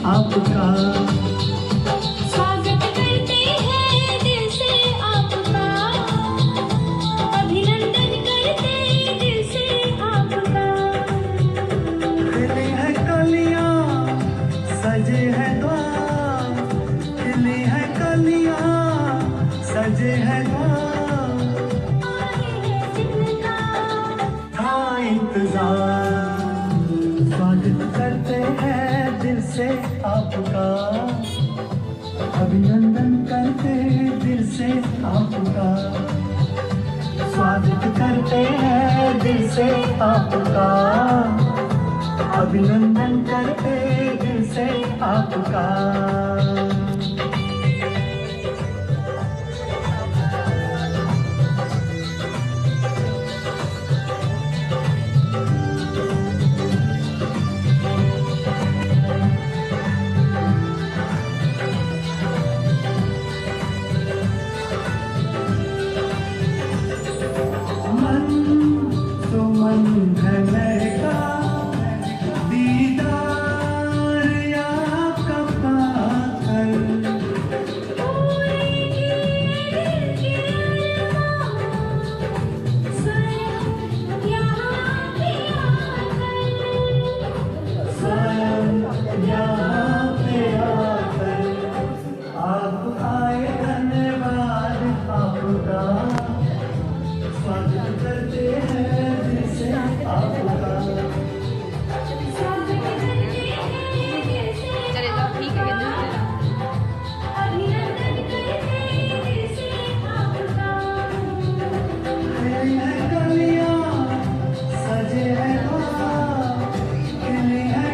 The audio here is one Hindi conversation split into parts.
आपका। स्वागत करते हैं दिल से आपका, अभिनंदन करते दिल से आपका। खिली है कलियां, सजे हैं द्वार, खिली है कलियां, सजे हैं द्वार। था इंतजार, स्वागत करते हैं दिल से आपका, अभिनंदन करते दिल से आपका। स्वागत करते हैं दिल से आपका, अभिनंदन करते दिल से आपका। मन सुमन है लड़का, दीदार आपका पाकर। स्वयं यहाँ पे आकर, आप आए धन्यवाद आपका। स्वागत करते हैं दिल से आपका। स्वागत करते हैं दिल से आपका, अभिनंदन करते दिल से आपका। खिली है कलियां, सजे हैं द्वार, खिली है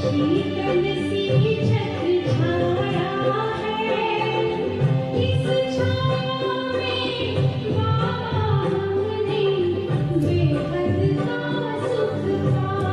शीतल सी छत्र छाया है, इस छाया में बाबा हमने बेहद का सुख पाया।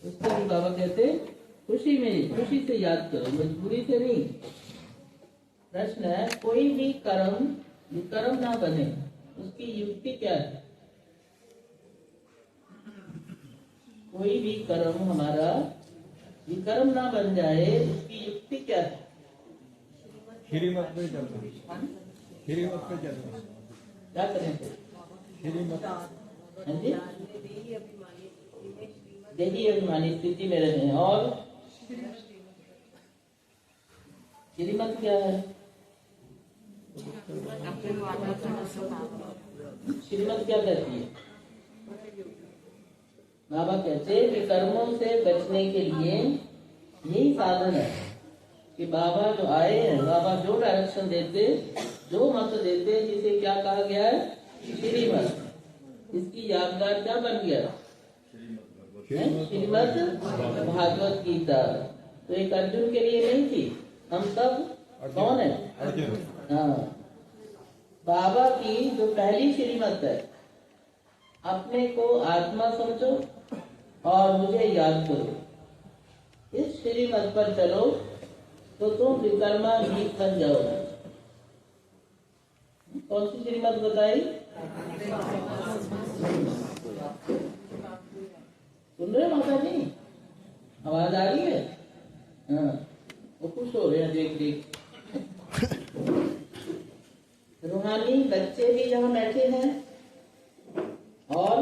उसको भी बाबा कहते खुशी में, खुशी से याद करो, मजबूरी से नहीं। प्रश्न है, कोई भी कर्म विकर्म ना बने उसकी युक्ति क्या है? कोई भी कर्म हमारा विकर्म ना बन जाए उसकी युक्ति क्या है? श्रीमत पे चलना, श्रीमत पे चलना, क्या करें फिर? श्रीमत। हाँ जी, देही अभिमानी स्थिति में रहे। और श्रीमत क्या है? श्रीमत क्या कहती है? बाबा कहते हैं कि कर्मों से बचने के लिए यही साधन है कि बाबा जो आए हैं, बाबा जो डायरेक्शन देते, जो मत देते, जिसे क्या कहा गया है? श्रीमत। इसकी यादगार क्या बन गया? श्रीमद भागवत गीता। तो एक अर्जुन के लिए नहीं थी, हम सब कौन है? हाँ, बाबा की जो पहली श्रीमत है, अपने को आत्मा समझो और मुझे याद करो। इस श्रीमत पर चलो तो तुम विकर्मा भी बन जाओगे। कौन सी श्रीमत बताई? सुन रहे हो माता जी? आवाज आ रही है? हाँ, वो खुश हो रहे हैं देख देख। रूहानी बच्चे भी यहाँ बैठे हैं और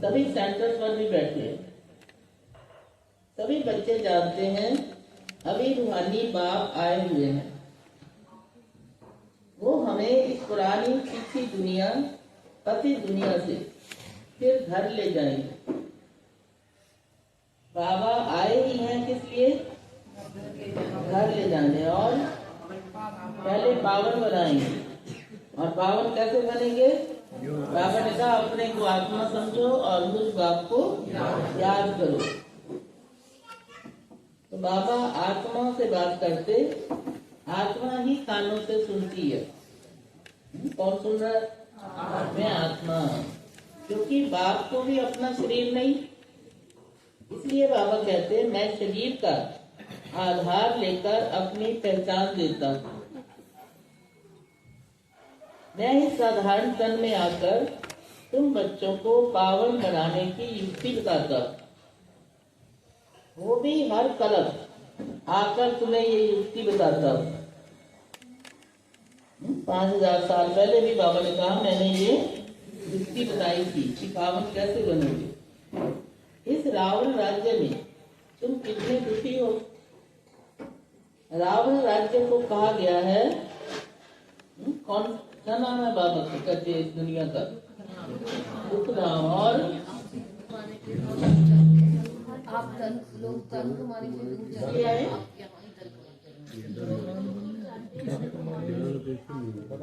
सभी सेंटर्स पर भी बैठे हैं। सभी बच्चे जानते हैं अभी रूहानी बाप आए हुए हैं। वो हमें इस पुरानी पीछी दुनिया, पति दुनिया से फिर घर ले जाएंगे। बाबा आए ही हैं किस लिए? घर ले जाने। और पहले पावन बनाएंगे। और पावन कैसे बनेंगे? बाबा ने कहा अपने को आत्मा समझो और मुझ बाप को याद करो। तो बाबा आत्मा से बात करते, आत्मा ही कानों से सुनती है। कौन सुन रहा है? मैं आत्मा। क्योंकि बाप को भी अपना शरीर नहीं, इसलिए बाबा कहते हैं मैं शरीर का आधार लेकर अपनी पहचान देता हूँ। मैं इस साधारण तन में आकर तुम बच्चों को पावन बनाने की युक्ति बताता हूँ। वो भी हर कलप आकर तुम्हें ये युक्ति बताता हूँ। 5000 साल पहले भी बाबा ने कहा मैंने ये युक्ति बताई थी कि पावन कैसे बनोगे। इस रावण राज्य में तुम कितने दुखी हो। रावण राज्य को कहा गया है, कौन सा नाम है बाबा का? कहते इस दुनिया का दुख धाम। और आप लोग कमाने के लिए आए?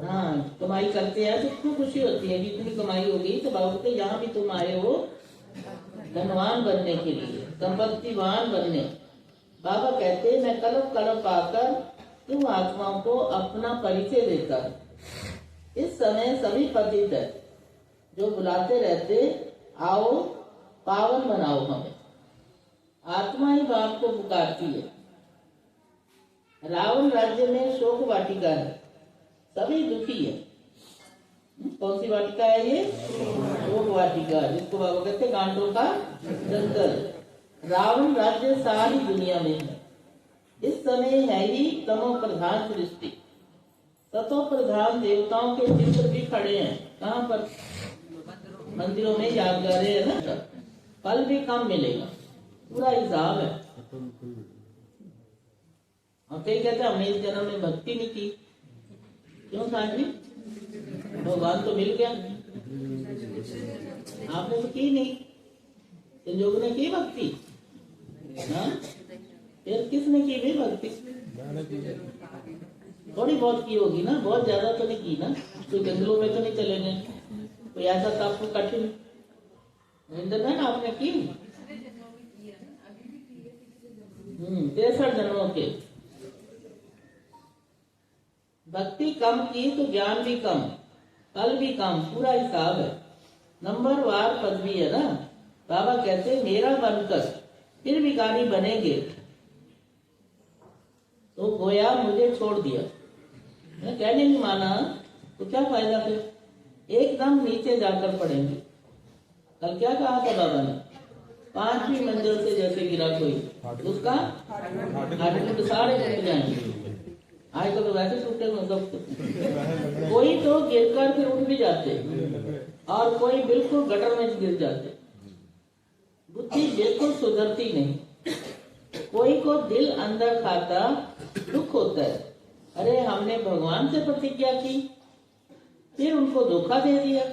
हाँ, कमाई करते हैं तो इतनी खुशी होती है कि इतनी कमाई होगी। तो बाबा कहते यहाँ भी तुम आए हो धनवान बनने के लिए, संपत्तिवान बनने। बाबा कहते मैं कलप कलप आकर तुम आत्माओं को अपना परिचय देता। इस समय सभी पतित है जो बुलाते रहते आओ पावन बनाओ हमें। आत्मा ही बाप को पुकारती है। रावण राज्य में शोक वाटिका है, सभी दुखी है। कौन सी वाटिका है ये? शोक वाटिका, जिसको बाबा कहते गांठों का जंगल। रावण राज्य सारी दुनिया में है। इस समय है ही तमो प्रधान सृष्टि। ततो प्रधान देवताओं के चित्र भी खड़े हैं। कहाँ पर? मंदिरों में यादगारें है ना। फल भी कम मिलेगा, पूरा हिसाब है। और कई कहते हमने इस जन्म में भक्ति नहीं की। क्यों साहब जी? भगवान तो मिल गया, आपने तो की नहीं। संजोग ने की भक्ति ना, फिर किसने की भी भक्ति? थोड़ी बहुत की होगी ना, बहुत ज्यादा तो नहीं की ना। तो जंगलों में तो नहीं चले गए, कोई ऐसा तो आपको कठिन इंद्रधन आपने की 63 जन्मों के। भक्ति कम की तो ज्ञान भी कम, फल भी कम, पूरा हिसाब है। नंबर वार पदवी है ना। बाबा कहते मेरा बनकर फिर भिखारी बनेंगे तो गोया मुझे छोड़ दिया, मैं कहने नहीं माना तो क्या फायदा फिर, एकदम नीचे जाकर पड़ेंगे। कल क्या कहा था बाबा ने, 5वीं मंजिल से जैसे गिरा कोई उसका हाथ सारे टूट जाएंगे। आज तो वैसे टूटे हुए सब, कोई तो गिरकर फिर उठ भी जाते और कोई बिल्कुल गटर में गिर जाते। बुद्धि बिल्कुल सुधरती नहीं। कोई को दिल अंदर खाता दुख होता है, अरे हमने भगवान से प्रतिज्ञा की, फिर उनको धोखा दे दिया,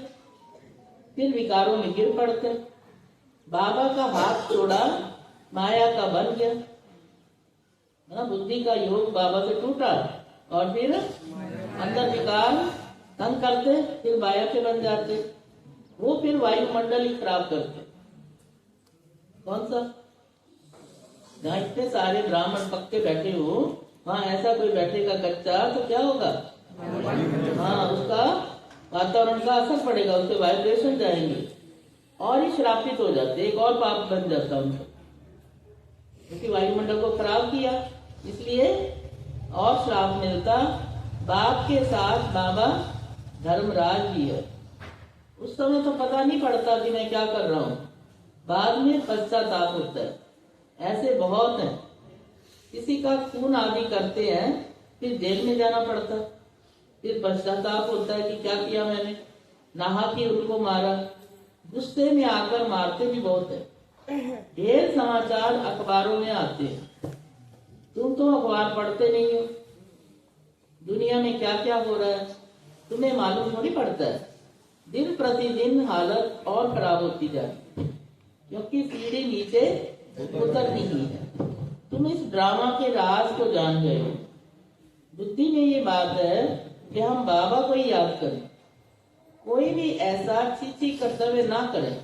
फिर विकारों में गिर पड़ते। बाबा का हाथ छोड़ा, माया का बन गया ना, बुद्धि का योग बाबा से टूटा और फिर अंदर विकार तंग करते, फिर माया के बन जाते, वो फिर वायुमंडल ही खराब करते। कौन सा, जहाँ इतने सारे ब्राह्मण पक्के बैठे हो, वहाँ ऐसा कोई बैठेगा कच्चा तो क्या होगा, हाँ उसका वातावरण का असर पड़ेगा, उसके वाइब्रेशन जाएंगे और ही श्रापित हो जाते, एक और पाप बन जाता उनको, क्योंकि वायुमंडल को खराब किया, इसलिए और श्राप मिलता। बाप के साथ बाबा धर्मराज भी है। उस समय तो पता नहीं पड़ता कि मैं क्या कर रहा हूँ, बाद में पश्चाताप होता है। ऐसे बहुत हैं, किसी का खून आदि करते हैं, फिर जेल में जाना पड़ता, फिर पश्चाताप होता है कि क्या किया मैंने, नहा के उनको मारा, गुस्से में आकर मारते भी बहुत है। ढेर समाचार अखबारों में आते हैं, तुम तो अखबार पढ़ते नहीं हो, दुनिया में क्या क्या हो रहा है तुम्हें मालूम थोड़ी पड़ता है। दिन प्रतिदिन हालत और खराब होती जाती, क्योंकि सीढ़ी नीचे उतर नहीं है। तुम इस ड्रामा के राज को जान गए हो। बुद्धि में ये बात है कि हम बाबा को ही याद करें, कोई भी ऐसा चीची कर्तव्य ना करें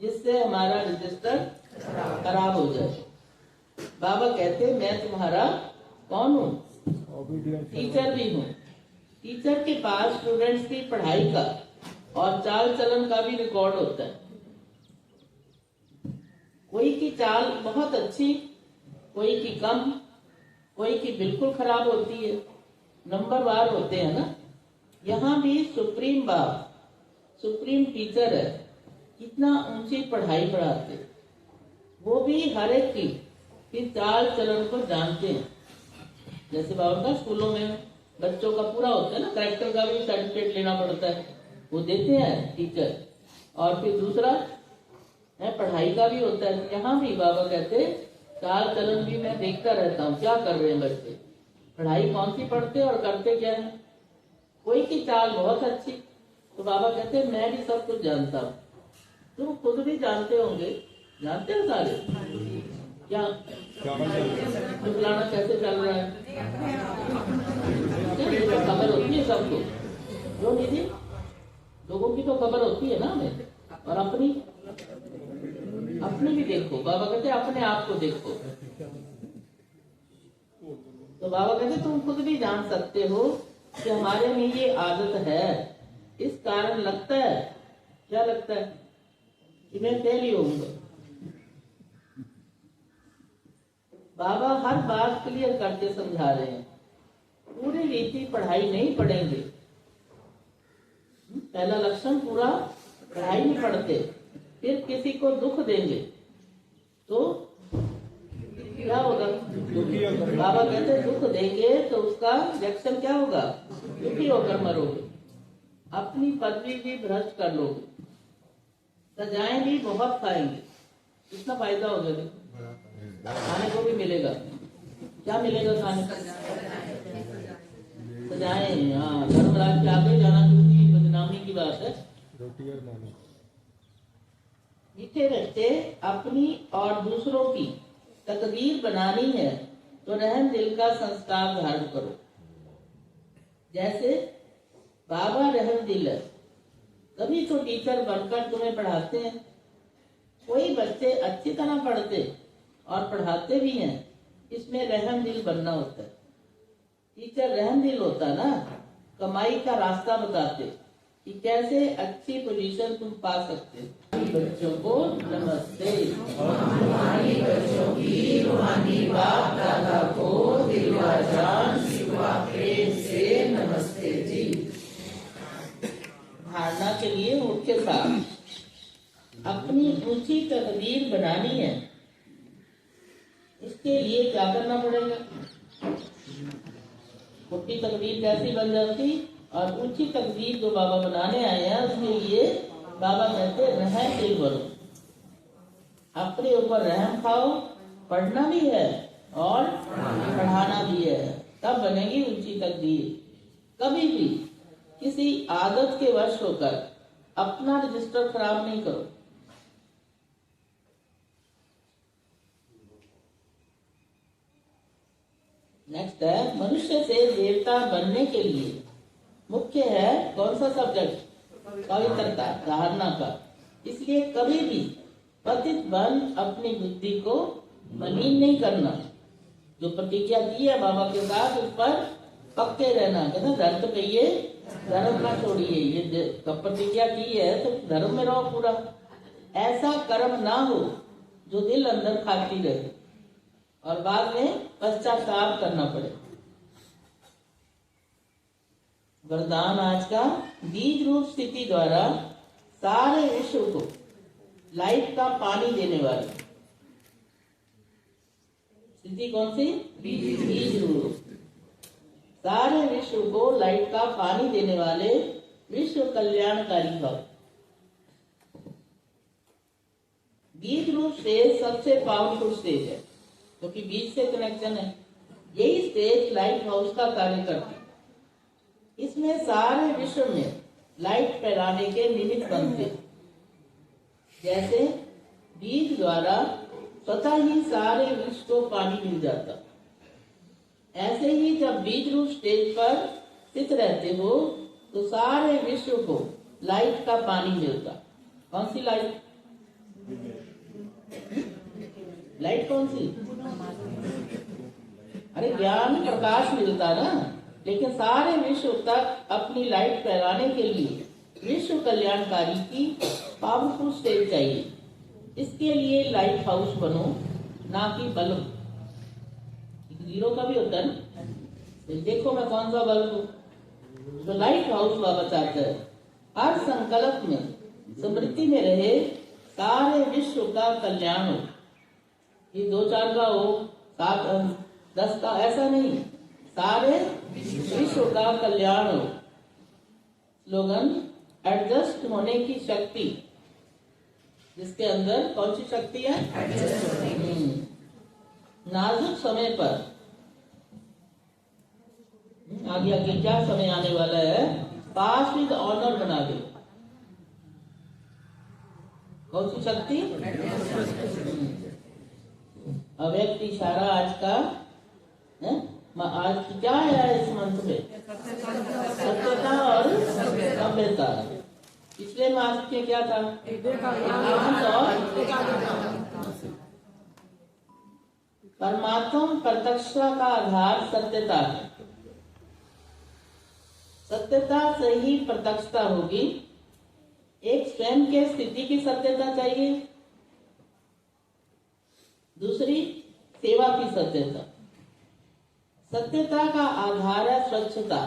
जिससे हमारा रजिस्टर खराब हो जाए। बाबा कहते मैं तुम्हारा कौन हूँ, टीचर भी हूँ। टीचर के पास स्टूडेंट्स की पढ़ाई का और चाल चलन का भी रिकॉर्ड होता है। कोई की चाल बहुत अच्छी, कोई की कम, कोई की बिल्कुल खराब होती है, नंबरवार होते हैं ना। यहाँ भी सुप्रीम बाप, सुप्रीम टीचर है, कितना ऊंची पढ़ाई पढ़ाते, वो भी हर एक की फिर चाल चलन को जानते हैं। जैसे बाबा का स्कूलों में बच्चों का पूरा होता है ना, कैरेक्टर का भी सर्टिफिकेट लेना पड़ता है, वो देते हैं टीचर। और फिर दूसरा है पढ़ाई का भी होता है। यहाँ भी बाबा कहते चाल चलन भी मैं देखता रहता हूँ, क्या कर रहे हैं बच्चे, पढ़ाई कौन सी पढ़ते और करते क्या है। कोई की चाल बहुत अच्छी, तो बाबा कहते मैं भी सब कुछ जानता हूँ। तुम खुद भी जानते होंगे, जानते हो सारे क्या फलाना कैसे चल रहा है, खबर होती है सबको, जो निधि लोगों की तो खबर होती है ना हमें, और अपनी भी देखो। बाबा कहते अपने आप को देखो। तो बाबा कहते तुम खुद भी जान सकते हो कि हमारे में ये आदत है, इस कारण लगता है, क्या लगता है कि मैं फेल ही होऊंगा। बाबा हर बात क्लियर करके समझा रहे हैं। पूरी रीति पढ़ाई नहीं पढ़ेंगे, पहला लक्षण पूरा पढ़ाई नहीं पढ़ते, फिर किसी को दुख देंगे तो क्या होगा, बाबा कहते दुख देंगे तो उसका रिएक्शन क्या होगा, दुखी होकर मरोगे, अपनी पदवी भी भ्रष्ट कर लोगे, सजाएं भी बहुत खाएंगे। कितना फायदा होगा, खाने को भी मिलेगा, क्या मिलेगा खाने को, सजाएं। हाँ, धर्मराज के आगे जाना क्योंकि बदनामी की बात है। रोटी और नानी मीठे रखते अपनी और दूसरों की तकदीर बनानी है तो रहम दिल का संस्कार धारण करो। जैसे बाबा रहम दिल है, तभी तो टीचर बनकर तुम्हें पढ़ाते हैं। कोई बच्चे अच्छी तरह पढ़ते और पढ़ाते भी हैं, इसमें रहम दिल बनना होता है। टीचर रहम दिल होता ना, कमाई का रास्ता बताते कि कैसे अच्छी पोजीशन तुम पा सकते। बच्चों को नमस्ते। इसके लिए क्या करना पड़ेगा? मोटी तकदीर कैसी बन जाती और ऊंची तकदीर जो बाबा बनाने आए हैं उसके लिए बाबा कहते रहम दिल भरो, अपने ऊपर रहम खाओ, पढ़ना भी है और पढ़ाना भी है, तब बनेगी ऊंची तकदीर। कभी भी किसी आदत के वश होकर अपना रजिस्टर खराब नहीं करो। नेक्स्ट है, मनुष्य से देवता बनने के लिए मुख्य है कौन सा सब्जेक्ट? पवित्रता, धारणा का। इसलिए कभी भी पतित बन अपनी बुद्धि को मलिन नहीं करना। जो प्रतिज्ञा की है बाबा के साथ उस पर पक्के रहना। कहते धर्म तो कहिए, धर्म ना छोड़िए। ये प्रतिज्ञा की है तो धर्म में रहो पूरा। ऐसा कर्म ना हो जो दिल अंदर खाती रहे और बाद में पश्चाताप करना पड़े। वरदान आज का, बीज रूप स्थिति द्वारा सारे विश्व को लाइफ का पानी देने वाले। स्थिति कौन सी? बीज रूप। सारे विश्व को लाइफ का पानी देने वाले विश्व कल्याणकारी भव। बीज रूप स्टेज सबसे पावरफुल स्टेज है क्योंकि बीज से कनेक्शन है। यही स्टेज लाइट हाउस का कार्य करती है। इसमें सारे विश्व में लाइट फैलाने के निमित्त बनते। जैसे बीज द्वारा स्वतः ही सारे विश्व को पानी मिल जाता, ऐसे ही जब बीज रूप स्टेज पर स्थित रहते हो तो सारे विश्व को लाइट का पानी मिलता। कौन सी लाइट? लाइट कौन सी? अरे ज्ञान प्रकाश मिलता ना। लेकिन सारे विश्व तक अपनी लाइट फैलाने के लिए विश्व कल्याणकारी की पावरफुल स्टेज चाहिए। इसके लिए लाइट हाउस बनो, ना कि बल्ब। जीरो का भी होता है ना, देखो मैं कौन सा बल्ब हूँ। तो लाइट हाउस बाबा चाहता है हर संकल्प में स्मृति में रहे सारे विश्व का कल्याण हो। ये 2-4 का हो, 7-10 का, ऐसा नहीं, सारे विश्व का कल्याण हो। स्लोगन, एडजस्ट होने की शक्ति। जिसके अंदर कौन सी शक्ति है? नाजुक समय पर, आगे आगे क्या समय आने वाला है, पास विद ऑनर बना दे। कौन सी शक्ति? अव्यक्त इशारा आज का है। आज क्या है इस मंत्र में? सत्यता और सभ्यता। पिछले मास में क्या था? परमात्मा प्रत्यक्षता का आधार सत्यता है। सत्यता से ही प्रत्यक्षता होगी। एक स्वयं के स्थिति की सत्यता चाहिए, दूसरी सेवा की सत्यता। सत्यता का आधार है स्वच्छता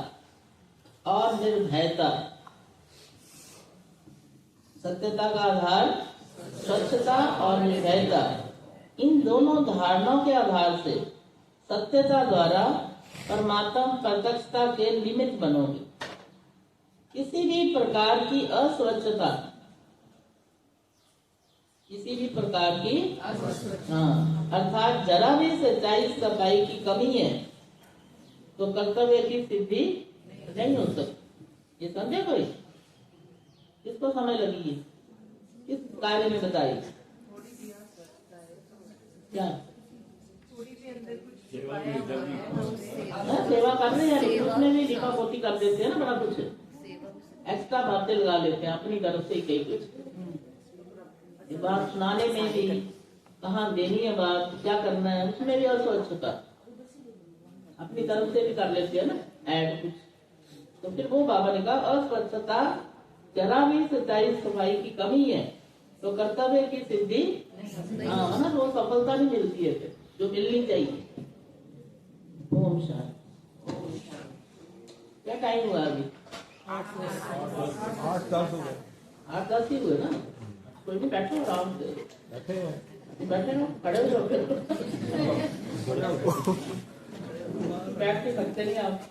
और निर्भयता। सत्यता का आधार स्वच्छता और निर्भयता। इन दोनों धारणाओं के आधार से सत्यता द्वारा परमात्मा प्रत्यक्षता के निमित्त बनोगे। किसी भी प्रकार की अस्वच्छता, किसी भी प्रकार की अर्थात जरा भी सच्चाई सफाई की कमी है तो कर्तव्य की सिद्धि नहीं हो सकती। ये समझे कोई? किसको समय लगी? किस कार्य में बताइए? क्या सेवा करने हैं, उसमें भी लिखा पोती कर देते हैं ना, बड़ा कुछ एक्स्ट्रा बातें लगा लेते हैं अपनी तरफ से कई कुछ। बात सुनाने में भी कहाँ देनी है बात, क्या करना है, उसमें भी अस्वच्छता अपनी तरफ से भी कर लेते हैं ना ऐड कुछ। तो फिर वो बाबा ने कहा अस्वच्छता, जरा भी सच्चाई सफाई की कमी है तो कर्तव्य की सिद्धि ना, वो सफलता नहीं मिलती है फिर जो मिलनी चाहिए। ओम शांति। क्या टाइम हुआ अभी? 8-10 हो गए। 8-10 ही हुए ना। कोई नहीं, बैठो आराम से। बैठे हैं। बैठे रहो, खड़े हो जाओ। बैठ के सकते नहीं आप।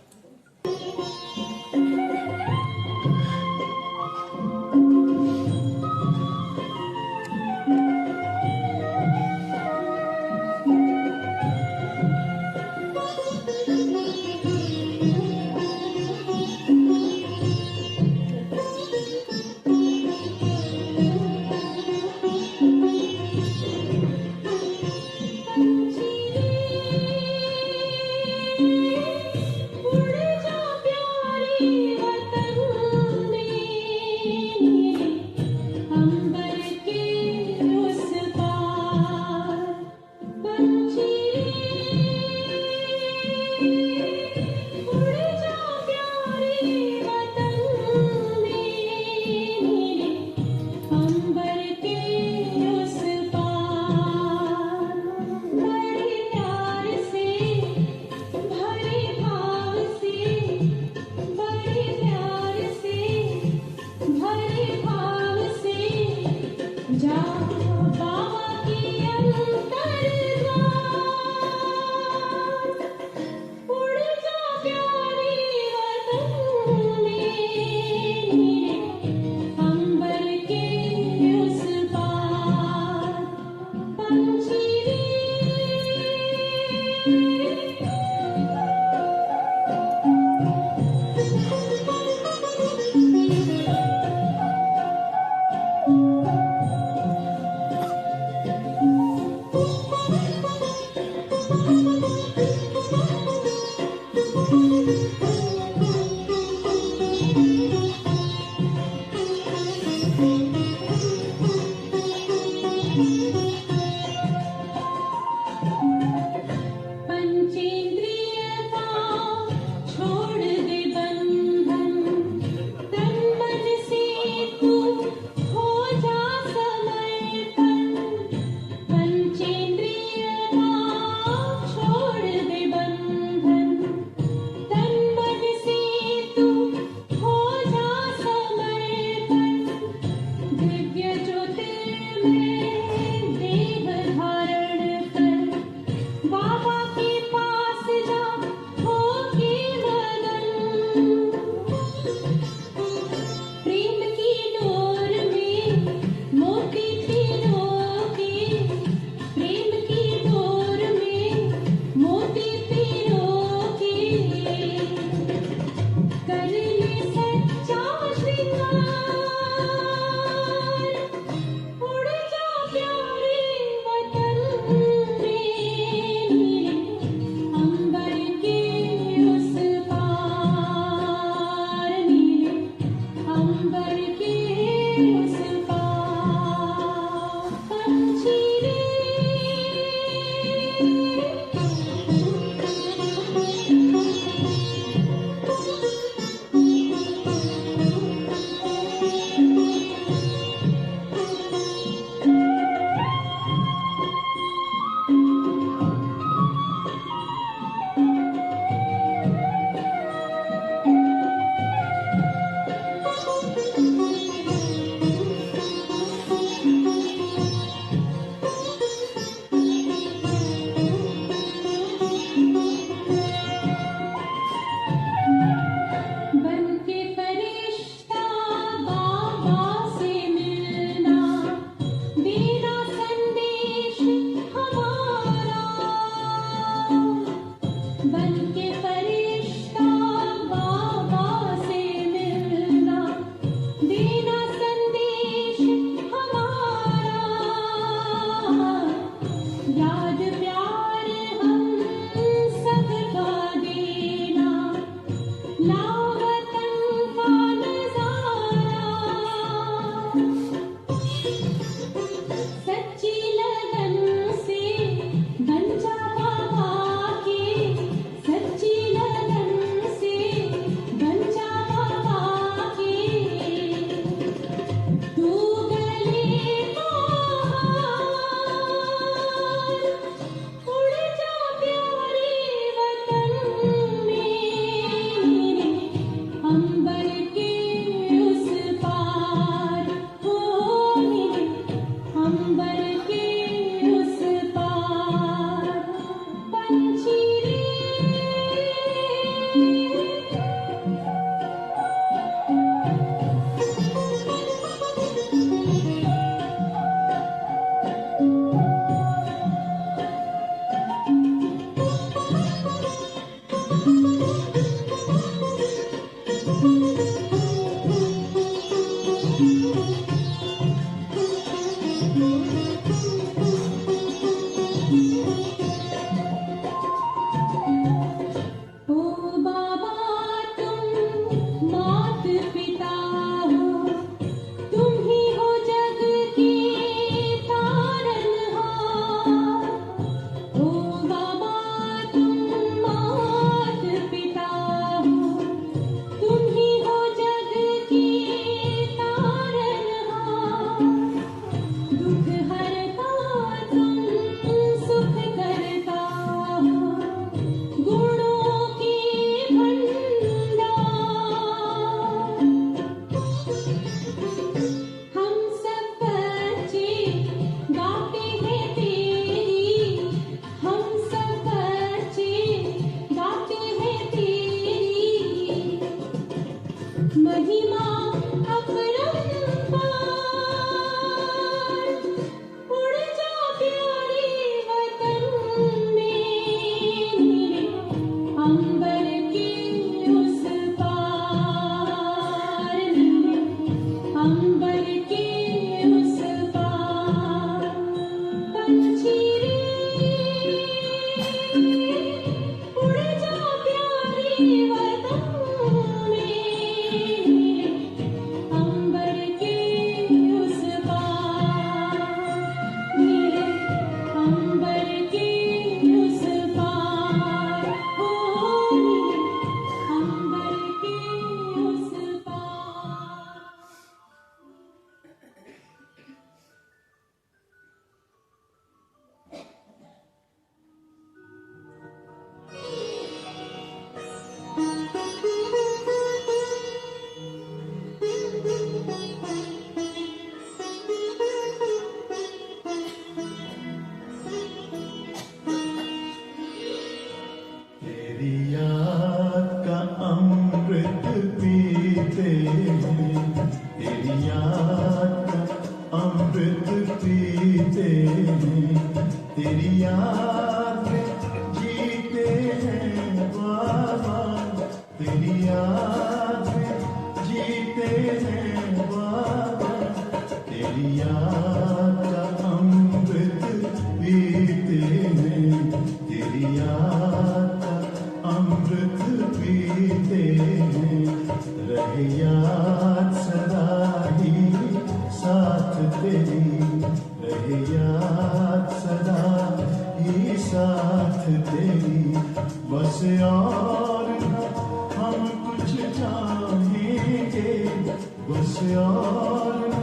याद में जीते हैं बाबा, तेरी याद में जीते हैं बाबा, तेरी याद का अमृत पीते हैं, तेरी याद का अमृत पीते हैं। रहे याद सदा ही साथ तेरी, रहे याद सदा ही साथ तेरी। बस और न हम कुछ चाहेंगे, बस और न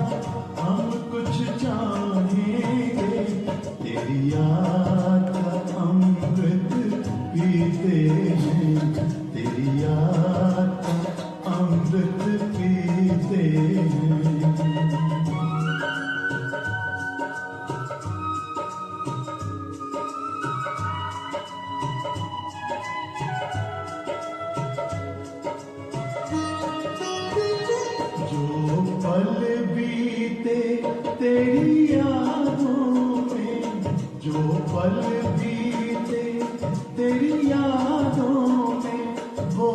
हम कुछ चाहेंगे, तेरी याद का अमृत पीते हैं, तेरी याद का अमृत पीते हैं। जो पल बीते तेरी यादों में, जो पल बीते तेरी यादों में, वो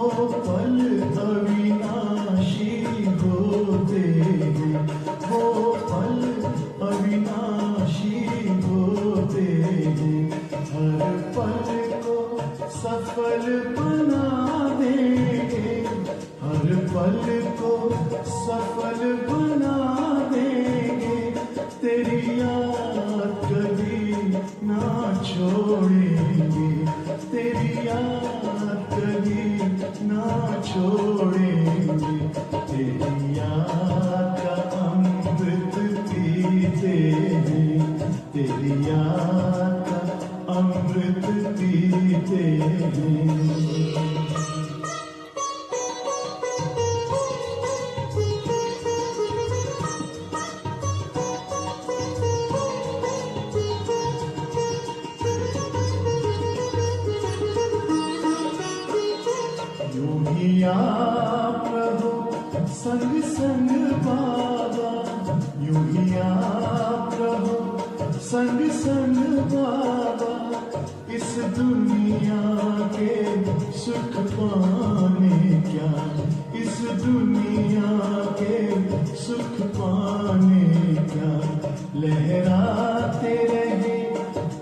पल अविनाशी होते हैं, वो पल अविनाशी होते हैं। हर पल को सफल बना देंगे, हर पल को सफल बना देंगे, तेरी याद कभी ना छोड़ेंगे, तेरी याद कभी ना छोड़ेंगे, तेरी याद का अमृत पीते हैं, तेरी याद का अमृत पीते हैं। यूं ही आप रहो संग संग बाबा, यूं ही आप रहो संग संग बाबा, इस दुनिया के सुख पाने क्या, इस दुनिया के सुख पाने क्या, लहराते रहे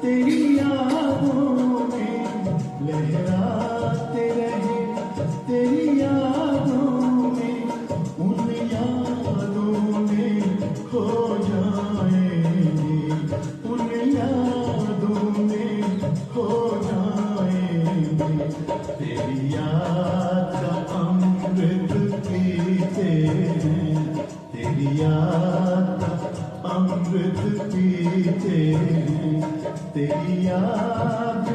तेरी यादों में, लहराते रहे तेरी यादों में, उन यादों में खो जाएंगे, उन यादों में खो जाएंगे, तेरी याद का अमृत पीते हैं, तेरी याद का अमृत पीते हैं, तेरी याद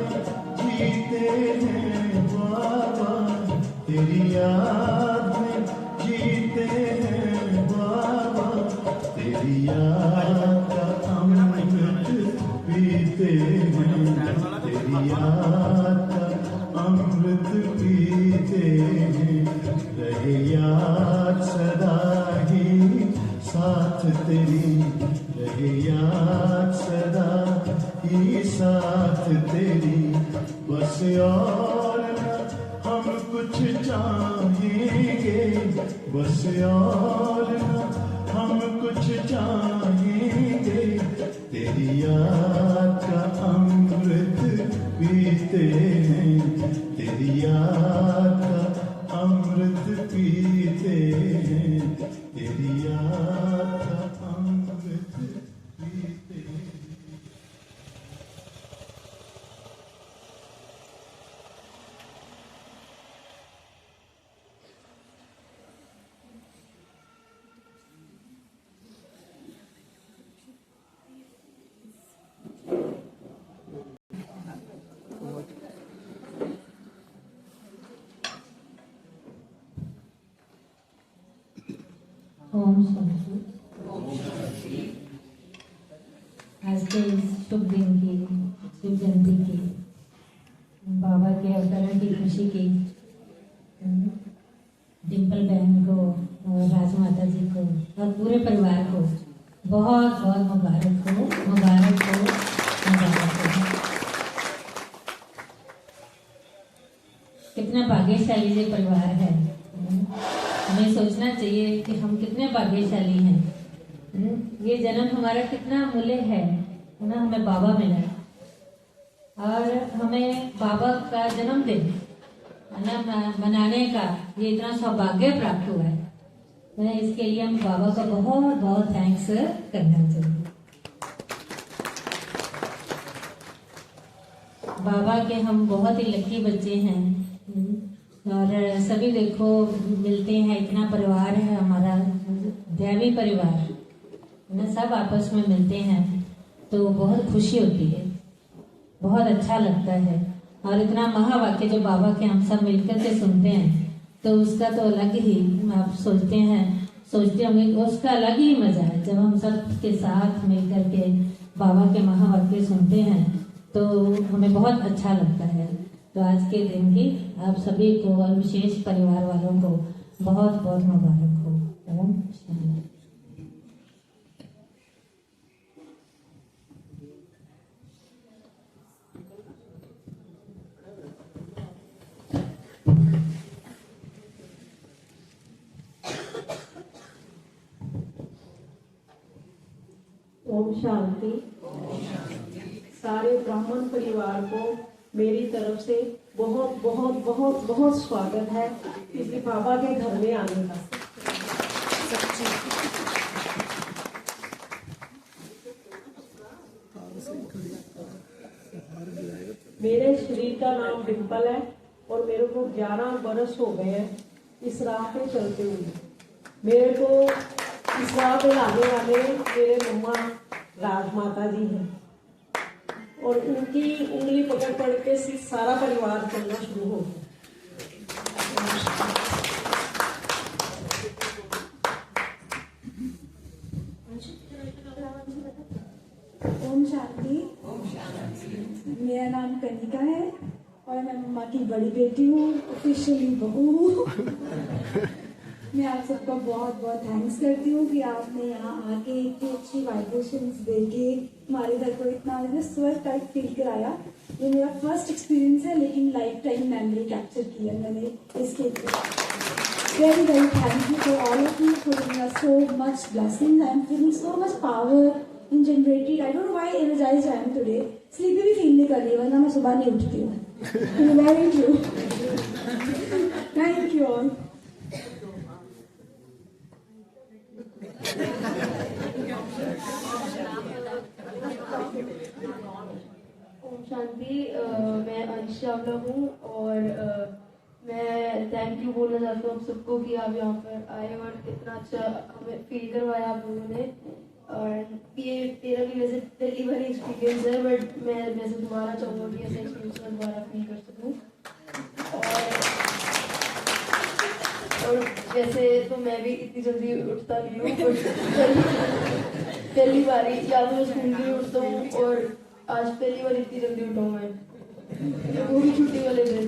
जीते हैं बाबा, तेरी याद में जीते हैं बाबा, तेरी याद का अमृत पीते हैं, तेरी याद का अमृत पीते हैं। रहे याद सदा ही साथ तेरी, रहे याद सदा ही साथ तेरी। बस और न हम कुछ चाहेंगे, बस और न हम कुछ चाहेंगे, तेरी याद का अमृत पीते हैं, तेरी याद का अमृत पीते हैं, तेरी याद का अमृत पीते हैं। ओम शांति। आज के इस शुभ दिन की, शिव जयंती की, बाबा के अवतरण की खुशी की डिम्पल बहन को और राजमाता जी को और पूरे परिवार को बहुत बहुत मुबारक हो, मुबारक हो, मुबारक हो। कितना भाग्यशाली ये परिवार है। हमें सोचना चाहिए कि हम कितने भाग्यशाली हैं। ये जन्म हमारा कितना अमूल्य है ना, हमें बाबा मिला और हमें बाबा का जन्मदिन है ना मनाने का ये इतना सौभाग्य प्राप्त हुआ है। इसके लिए हम बाबा का बहुत बहुत थैंक्स करना चाहिए। बाबा के हम बहुत ही लकी बच्चे हैं और सभी देखो मिलते हैं, इतना परिवार है हमारा, दैवी परिवार ना, सब आपस में मिलते हैं तो बहुत खुशी होती है, बहुत अच्छा लगता है। और इतना महावाक्य जो बाबा के हम सब मिलकर के सुनते हैं तो उसका तो अलग ही, आप सोचते होंगे उसका अलग ही मजा है। जब हम सब के साथ मिलकर के बाबा के महावाक्य सुनते हैं तो हमें बहुत अच्छा लगता है। तो आज के दिन की आप सभी को और विशेष परिवार वालों को बहुत बहुत मुबारक हो। ओम शांति। ओम शांति। सारे ब्राह्मण परिवार को मेरी तरफ से बहुत बहुत बहुत बहुत स्वागत है इस बाबा के घर में आने का। मेरे शरीर का नाम डिम्पल है और मेरे को 11 बरस हो गए हैं इस राह पे चलते हुए। मेरे को इस राह पे आने वाले मेरे मम्मा राजमाता जी हैं और उनकी उंगली पकड़ पकड़ के सारा परिवार चलना शुरू हो गया। ओम शांति। मेरा नाम कनिका है और मैं मम्मा की बड़ी बेटी हूँ, ऑफिशियली बहू हूँ। मैं आप सबका बहुत बहुत थैंक्स करती हूँ कि आपने यहाँ आके इतनी अच्छी वाइब्रेशंस देके हमारे घर को इतना स्वर्ग टाइप फील कराया। ये मेरा फर्स्ट एक्सपीरियंस है लेकिन लाइफ टाइम मेमोरी कैप्चर किया मैंने इसके very very thank you for all of you for giving us so much blessings. I am feeling so much power in generated. I don't know why energized I am today. Sleepy भी फील नहीं कर रही वरना मैं सुबह नहीं उठती हूँ। Very true. Thank you all. Om Shanti. मैं अंश चावला हूँ और मैं थैंक यू बोलना चाहती हूँ आप सबको कि आप यहाँ पर आए और इतना अच्छा हमें फील करवाया आप लोगों ने। और ये मेरा भी वैसे पहली बार एक्सपीरियंस है बट मैं वैसे दोबारा चाहूँगा कि ऐसा एक्सपीरियंस मैं दोबारा फील कर सकूँ। और वैसे तो मैं भी इतनी जल्दी उठता नहीं हूँ पहली बार या तो मैं स्कूल के लिए उठता हूँ और आज पहली बार इतनी जल्दी उठा हूँ मैं, वो भी छुट्टी वाले दिन।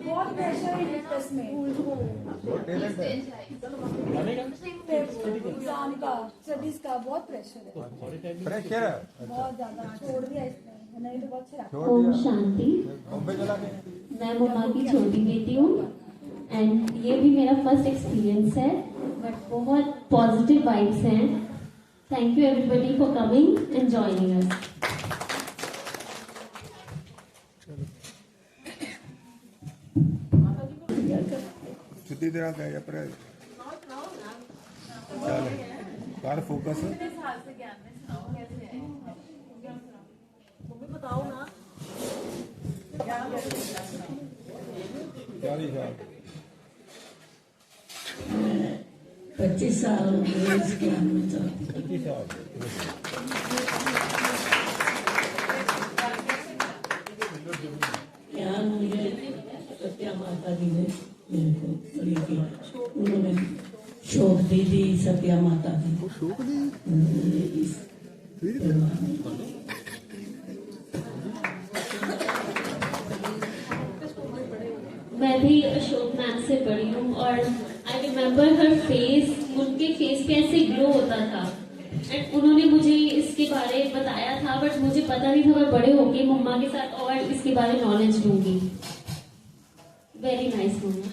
बहुत प्रेशर है टेस्ट में, एग्जाम का, स्टडीज का बहुत प्रेशर है। प्रेशर बहुत ज्यादा छोड़ दिया इसने, नहीं तो बहुत अच्छा। ओम शांति। मैं मम्मा की छोटी बेटी हूँ एंड ये भी मेरा फर्स्ट एक्सपीरियंस है बट बहुत पॉजिटिव वाइब्स हैं। Thank you everybody for coming and joining us. कितनी देर आता है पर चल कार फोकस बताओ ना 25 साल हो गए इसके आने में। 25 साल यहाँ मुझे सत्या माता जी ने मेरे को बड़ी किया, उन्होंने शोक दी थी सत्या माता जी। मैं भी अशोक मैम से पढ़ी हूँ और आई रिमेम्बर हर फेस, उनके फेस पे ऐसे ग्लो होता था एंड उन्होंने मुझे इसके बारे में बताया था, बट मुझे पता नहीं था मैं बड़े होके मम्मा के साथ और इसके बारे में नॉलेज लूंगी। वेरी नाइस मम्मा।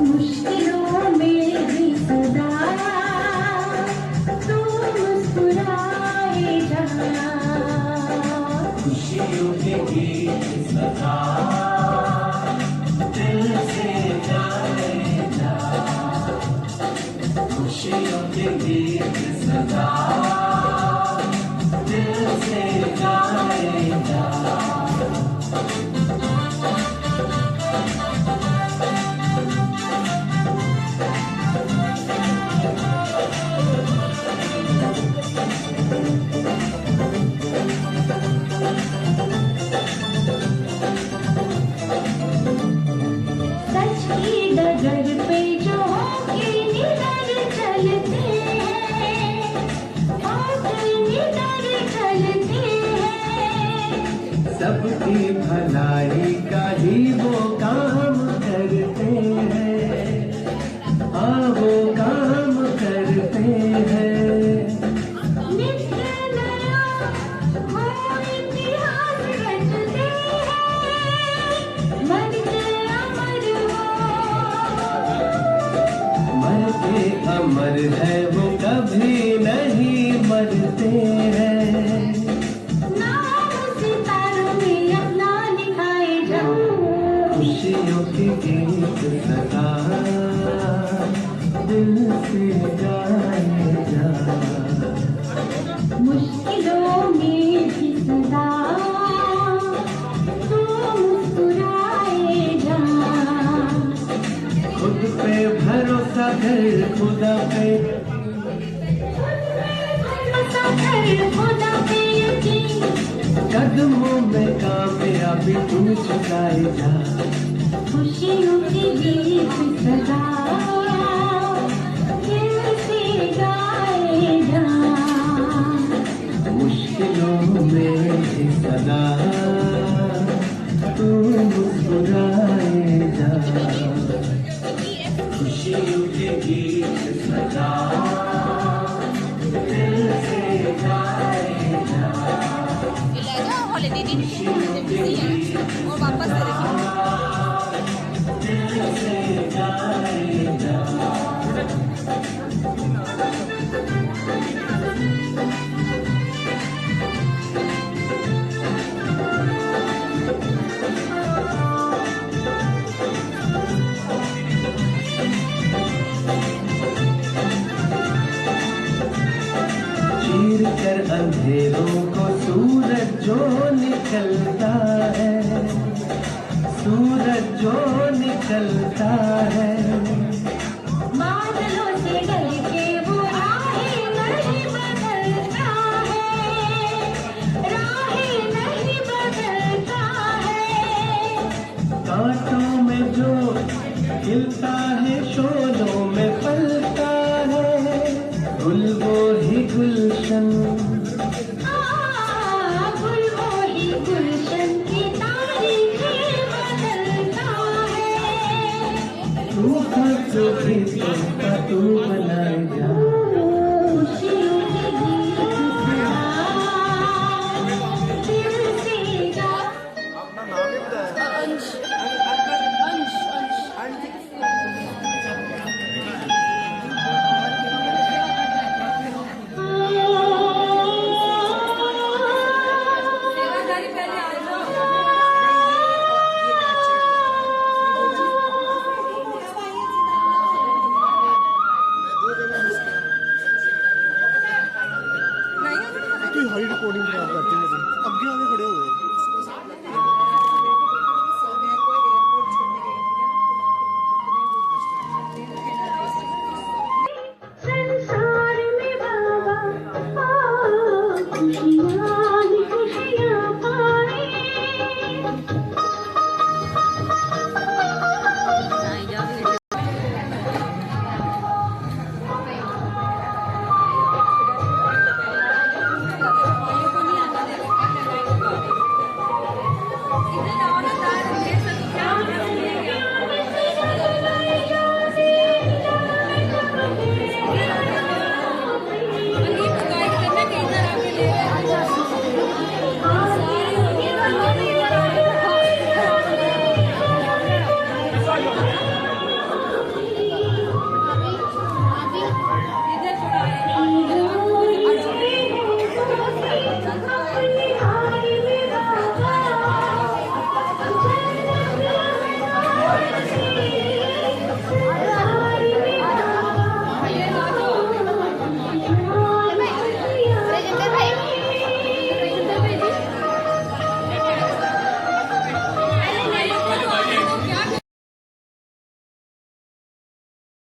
मुश्किलों में भी सदा तुम खुशियों के गीत सदा दिल से गाए जा। सच की डगर पे जो के निडर चलते हैं, निडर चलते हैं। सबकी भलाई का ही वो काम करते हैं, हाँ वो काम करते हैं। नित्य नया वो इतिहास रचते हैं, मन के अमर मर के अमर है वो कभी नहीं मरते हैं। नाम सितारों में अपना लिखाए जाओ। खुशियों के गीत सदा दिल से गाए जा। मुश्किलों में भी सदा तू मुस्कुराए जा। खुद पे भरोसा कर खुदा पे, भरोसा कर खुदा पे यकीन। कदमों में कामयाबी तू चुकाए जा। खुशियों की गीत सदा दिल से गाए जा। मुश्किलों में भी सदा तू मुस्कुराए जा। खुशियों के गीत सदा दिल से गाए जा। ले जाओ हॉलीडे दिन और वापस से देखिए। दिल से गाए जा। चीर कर अंधेरों को सूरज जो निकलता है, सूरज जो निकलता है। बादलों से डर के वो राहें नहीं बदलता है, राहें नहीं बदलता है। कांटों में जो खिलता है शोलों में फलता है, गुल वो ही गुलशन। गुल वो ही गुलशन की तारीखें बदलता है। तूफान जो भी